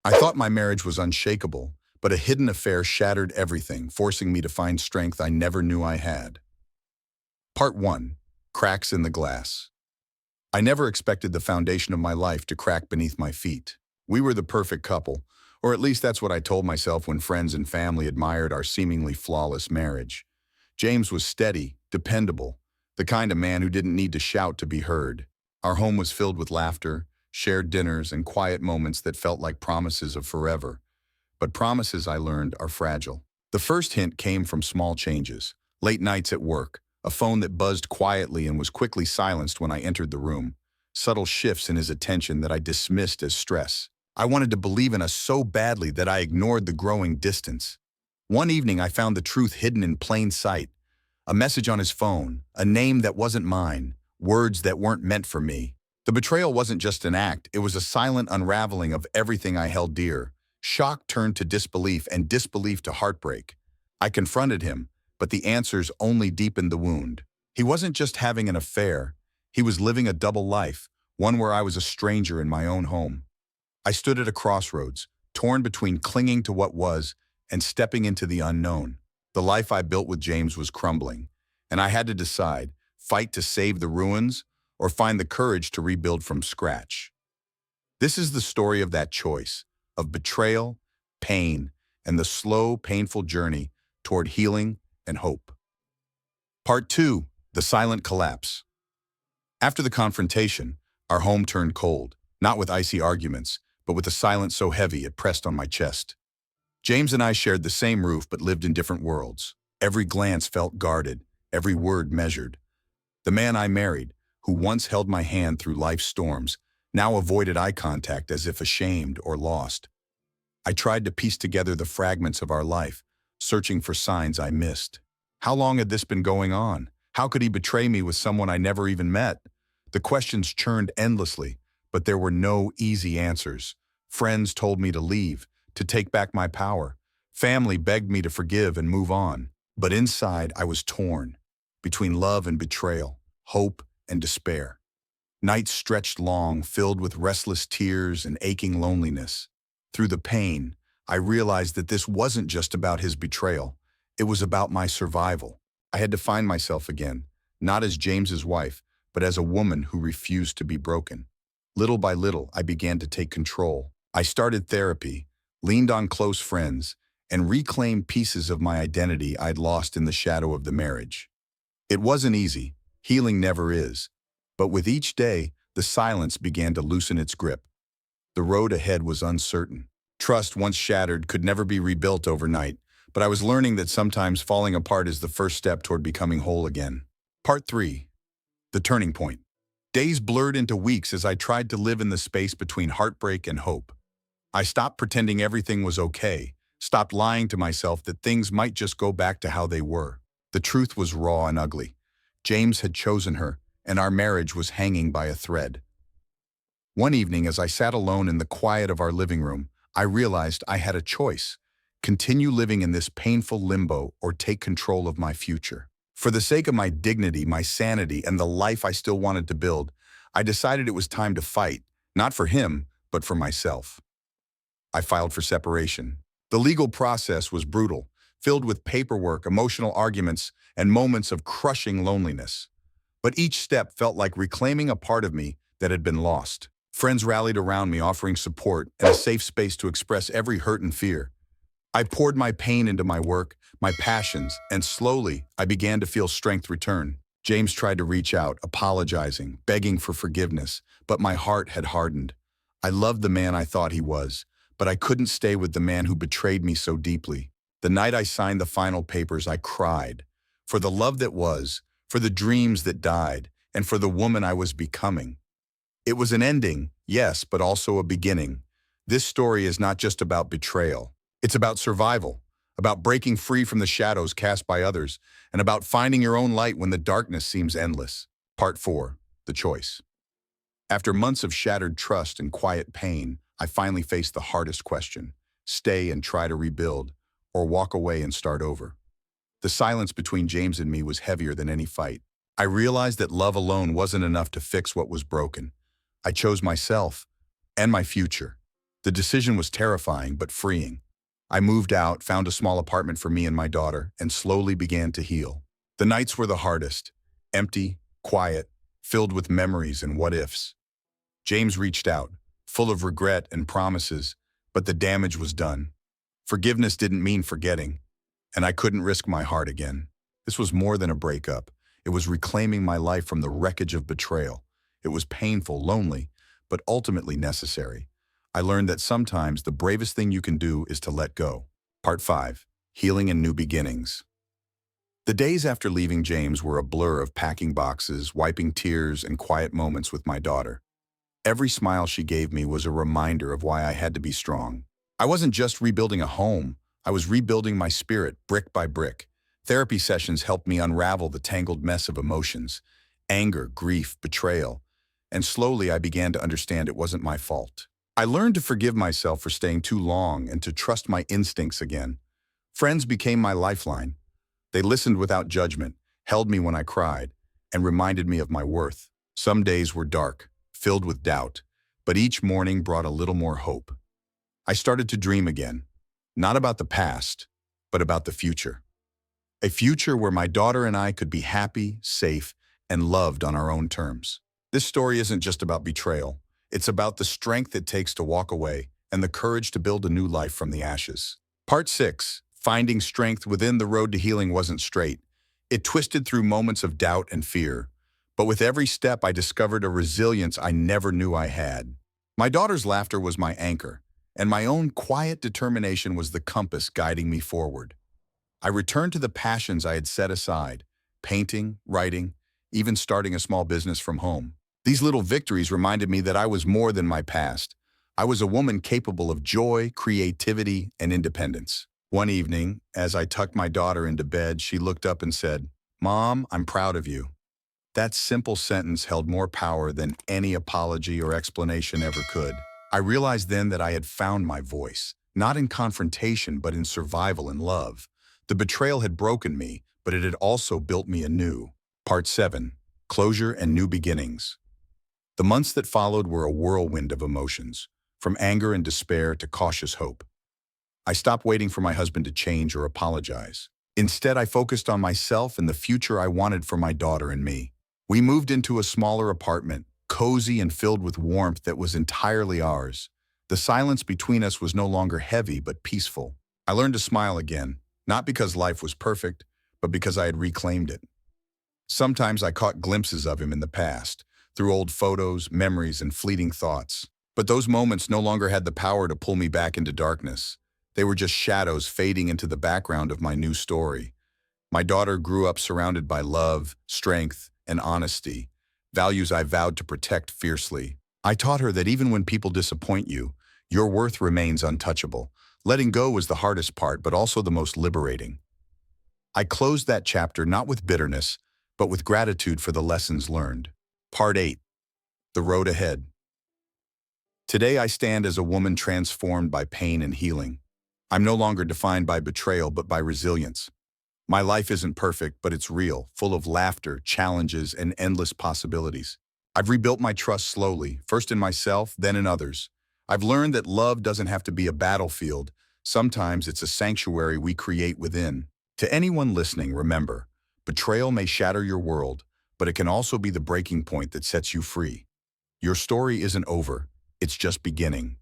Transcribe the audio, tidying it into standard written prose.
I thought my marriage was unshakable, but a hidden affair shattered everything, forcing me to find strength I never knew I had. Part 1. Cracks in the Glass. I never expected the foundation of my life to crack beneath my feet. We were the perfect couple, or at least that's what I told myself when friends and family admired our seemingly flawless marriage. James was steady, dependable, the kind of man who didn't need to shout to be heard. Our home was filled with laughter, shared dinners, and quiet moments that felt like promises of forever. But promises, I learned, are fragile. The first hint came from small changes. Late nights at work, a phone that buzzed quietly and was quickly silenced when I entered the room. Subtle shifts in his attention that I dismissed as stress. I wanted to believe in us so badly that I ignored the growing distance. One evening, I found the truth hidden in plain sight. A message on his phone, a name that wasn't mine, words that weren't meant for me. The betrayal wasn't just an act, it was a silent unraveling of everything I held dear. Shock turned to disbelief and disbelief to heartbreak. I confronted him, but the answers only deepened the wound. He wasn't just having an affair, he was living a double life, one where I was a stranger in my own home. I stood at a crossroads, torn between clinging to what was and stepping into the unknown. The life I built with James was crumbling, and I had to decide, fight to save the ruins or find the courage to rebuild from scratch. This is the story of that choice, of betrayal, pain, and the slow, painful journey toward healing and hope. Part 2. The Silent Collapse. After the confrontation, our home turned cold, not with icy arguments, but with a silence so heavy it pressed on my chest. James and I shared the same roof but lived in different worlds. Every glance felt guarded, every word measured. The man I married, who once held my hand through life's storms, now avoided eye contact as if ashamed or lost. I tried to piece together the fragments of our life, searching for signs I missed. How long had this been going on? How could he betray me with someone I never even met? The questions churned endlessly, but there were no easy answers. Friends told me to leave, to take back my power. Family begged me to forgive and move on. But inside, I was torn, between love and betrayal, hope and despair. Nights stretched long, filled with restless tears and aching loneliness. Through the pain, I realized that this wasn't just about his betrayal. It was about my survival. I had to find myself again, not as James's wife, but as a woman who refused to be broken. Little by little, I began to take control. I started therapy, leaned on close friends, and reclaimed pieces of my identity I'd lost in the shadow of the marriage. It wasn't easy, healing never is, but with each day, the silence began to loosen its grip. The road ahead was uncertain. Trust, once shattered, could never be rebuilt overnight, but I was learning that sometimes falling apart is the first step toward becoming whole again. Part 3. The Turning Point. Days blurred into weeks as I tried to live in the space between heartbreak and hope. I stopped pretending everything was okay, stopped lying to myself that things might just go back to how they were. The truth was raw and ugly. James had chosen her, and our marriage was hanging by a thread. One evening, as I sat alone in the quiet of our living room, I realized I had a choice: continue living in this painful limbo or take control of my future. For the sake of my dignity, my sanity, and the life I still wanted to build, I decided it was time to fight, not for him, but for myself. I filed for separation. The legal process was brutal, filled with paperwork, emotional arguments, and moments of crushing loneliness. But each step felt like reclaiming a part of me that had been lost. Friends rallied around me, offering support and a safe space to express every hurt and fear. I poured my pain into my work, my passions, and slowly I began to feel strength return. James tried to reach out, apologizing, begging for forgiveness, but my heart had hardened. I loved the man I thought he was, but I couldn't stay with the man who betrayed me so deeply. The night I signed the final papers, I cried. For the love that was, for the dreams that died, and for the woman I was becoming. It was an ending, yes, but also a beginning. This story is not just about betrayal. It's about survival, about breaking free from the shadows cast by others, and about finding your own light when the darkness seems endless. Part 4. The Choice. After months of shattered trust and quiet pain, I finally faced the hardest question: stay and try to rebuild, or walk away and start over. The silence between James and me was heavier than any fight. I realized that love alone wasn't enough to fix what was broken. I chose myself and my future. The decision was terrifying but freeing. I moved out, found a small apartment for me and my daughter, and slowly began to heal. The nights were the hardest, empty, quiet, filled with memories and what-ifs. James reached out, full of regret and promises, but the damage was done. Forgiveness didn't mean forgetting, and I couldn't risk my heart again. This was more than a breakup. It was reclaiming my life from the wreckage of betrayal. It was painful, lonely, but ultimately necessary. I learned that sometimes the bravest thing you can do is to let go. Part 5. Healing and New Beginnings. The days after leaving James were a blur of packing boxes, wiping tears, and quiet moments with my daughter. Every smile she gave me was a reminder of why I had to be strong. I wasn't just rebuilding a home, I was rebuilding my spirit brick by brick. Therapy sessions helped me unravel the tangled mess of emotions, anger, grief, betrayal, and slowly I began to understand it wasn't my fault. I learned to forgive myself for staying too long and to trust my instincts again. Friends became my lifeline. They listened without judgment, held me when I cried, and reminded me of my worth. Some days were dark, filled with doubt, but each morning brought a little more hope. I started to dream again, not about the past, but about the future. A future where my daughter and I could be happy, safe, and loved on our own terms. This story isn't just about betrayal. It's about the strength it takes to walk away and the courage to build a new life from the ashes. Part 6. Finding strength within the road to healing wasn't straight. It twisted through moments of doubt and fear. But with every step, I discovered a resilience I never knew I had. My daughter's laughter was my anchor, and my own quiet determination was the compass guiding me forward. I returned to the passions I had set aside, painting, writing, even starting a small business from home. These little victories reminded me that I was more than my past. I was a woman capable of joy, creativity, and independence. One evening, as I tucked my daughter into bed, she looked up and said, "Mom, I'm proud of you." That simple sentence held more power than any apology or explanation ever could. I realized then that I had found my voice, not in confrontation, but in survival and love. The betrayal had broken me, but it had also built me anew. Part 7. Closure and New Beginnings. The months that followed were a whirlwind of emotions, from anger and despair to cautious hope. I stopped waiting for my husband to change or apologize. Instead, I focused on myself and the future I wanted for my daughter and me. We moved into a smaller apartment, cozy and filled with warmth that was entirely ours. The silence between us was no longer heavy but peaceful. I learned to smile again, not because life was perfect, but because I had reclaimed it. Sometimes I caught glimpses of him in the past, through old photos, memories, and fleeting thoughts. But those moments no longer had the power to pull me back into darkness. They were just shadows fading into the background of my new story. My daughter grew up surrounded by love, strength, and honesty, values I vowed to protect fiercely. I taught her that even when people disappoint you, your worth remains untouchable. Letting go was the hardest part, but also the most liberating. I closed that chapter not with bitterness, but with gratitude for the lessons learned. Part 8. The Road Ahead. Today I stand as a woman transformed by pain and healing. I'm no longer defined by betrayal, but by resilience. My life isn't perfect, but it's real, full of laughter, challenges, and endless possibilities. I've rebuilt my trust slowly, first in myself, then in others. I've learned that love doesn't have to be a battlefield. Sometimes it's a sanctuary we create within. To anyone listening, remember, betrayal may shatter your world, but it can also be the breaking point that sets you free. Your story isn't over, it's just beginning.